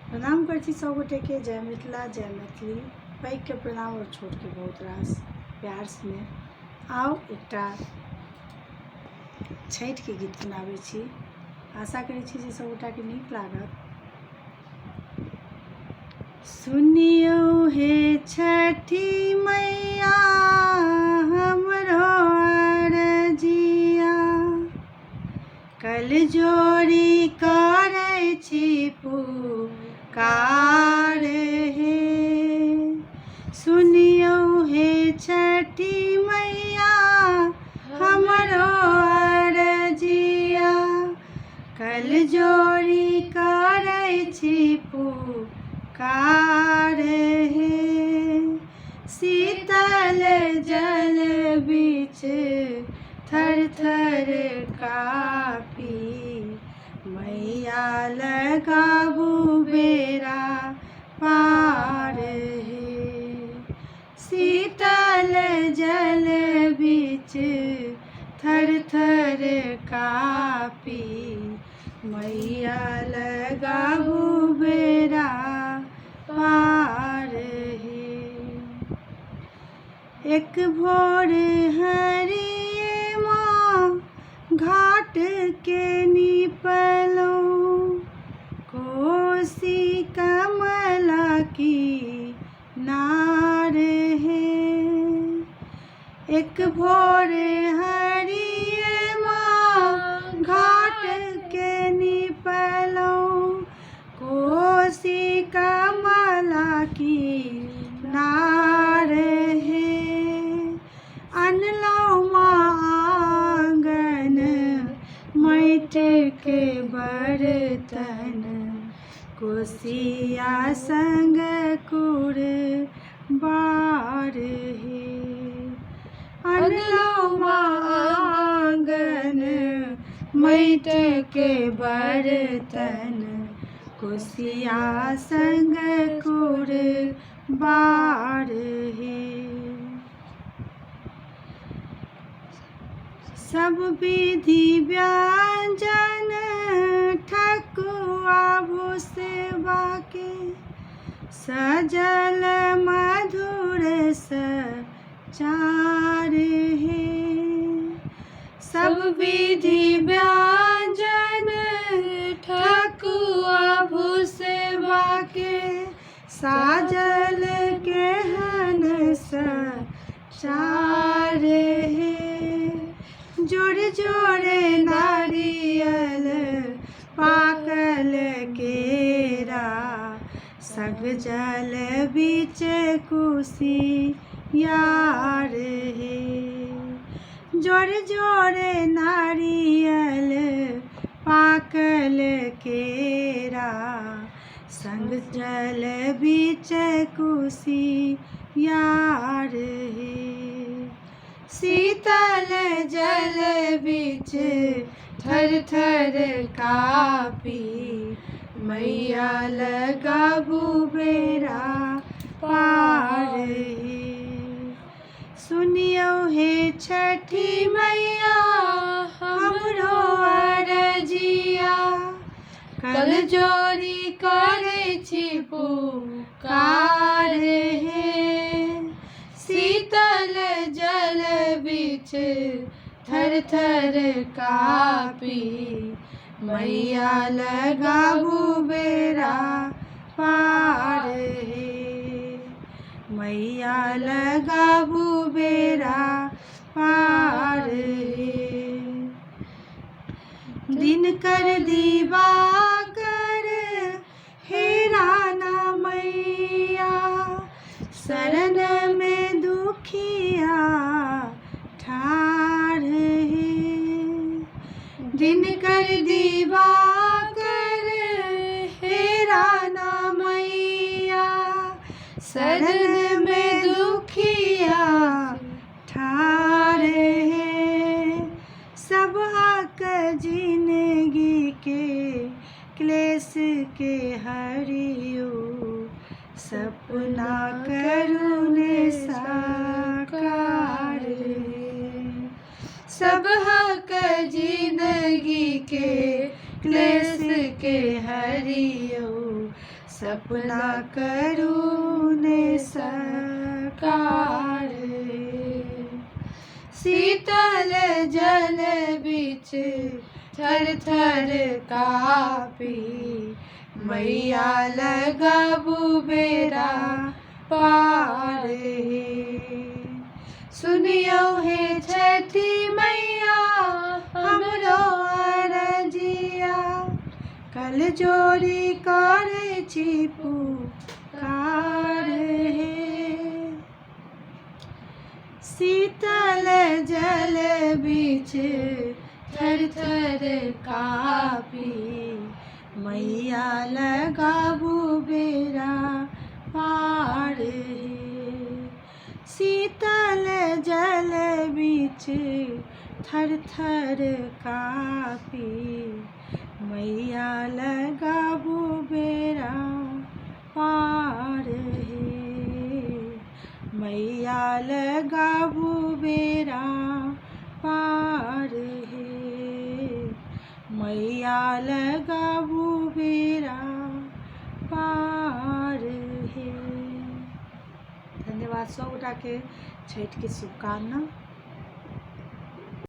प्रणाम करती सब गोटे के। जय मिथिला जय मैथिली। पैघ के प्रणाम और छोट के बहुत रास प्यार स्नेह। आओ एकटा छठि के गीत सुनाबै छी। आशा करै छी जे सब गोटा के नीक लागत। सुनियो हे छठी मैया हमरो अरजिया, कल जोड़ी करै छी पुकार हे। सुनियो हे छठी मैया हमरो अरजिया, कल जोड़ी करै छी पुकार हे। शीतल जल बीच थर थर कापी, मैया लगाबू बेरा पार हे। शीतल जल बीच थर थर कापी, मैया लगाबू बेरा पार हे। एक भोर हरिये माँ घाट के निपलौं, कोसी कमला की नार है। एक भोर हरिये माँ घाट के निपलौं, कोसी कमला की नार है। अनलौं माँ आंगन माटि के बर्तन, कोसिया संग कुरबार हे। अनलौं माँ आंगन माटि के बर्तन, कोसिया संग कुरबार हे। सब विधि व्यंजन ठकुआ भुसबा के, सजल मधुर सचार हे। सब विधि व्यंजन ठकुआ भुसबा के, साजल केहन सचार हे। जोड़े जोड़े नारियल पाकल केरा, सग जल बीच कुसियार हे। जोड़े जोड़े नारियल पाकल केरा, संग जल बीच कुसियार हे। शीतल जल बीच थर थर कापी, मैया लगाबू बेरा पार हे। सुनियो हे छठी मैया हमरो अरजिया, कल जोड़ी करै छी पुकार हे। शीतल जल बीच थर थर कापी, मैया लगाबू बेरा पार हे। मैया लगाबू बेरा पार हे। दिनकर दिवाकर हेरा ना मैया, शरण में दुखिया ठाढ़ हे। दिनकर दिवाकर हेरा ना मैया, शरण में दुखिया ठाढ़ हे। सब हक जिंदगी के क्लेश के हरियो, सपना करुण साकार हे। सब हक जिंदगी के क्लेश के हरियो, सपना करूँ ने साकार शीतल जल बिच थर थर कापी मैया लगाबू बेरा पार सुनियो हे छठी मैया हमरो अरजिया कल जोड़ी करे छी पुकार शीतल जल बिच थर थर कापी मैया लगाबू बेरा पार शीतल जल बिच थर थर कापी मैया लगाबू बेरा पार मैया लगाबू बेरा पार मैया लगाबू बेरा पार धन्यवाद। सब गोटा के छठ की शुभकामना।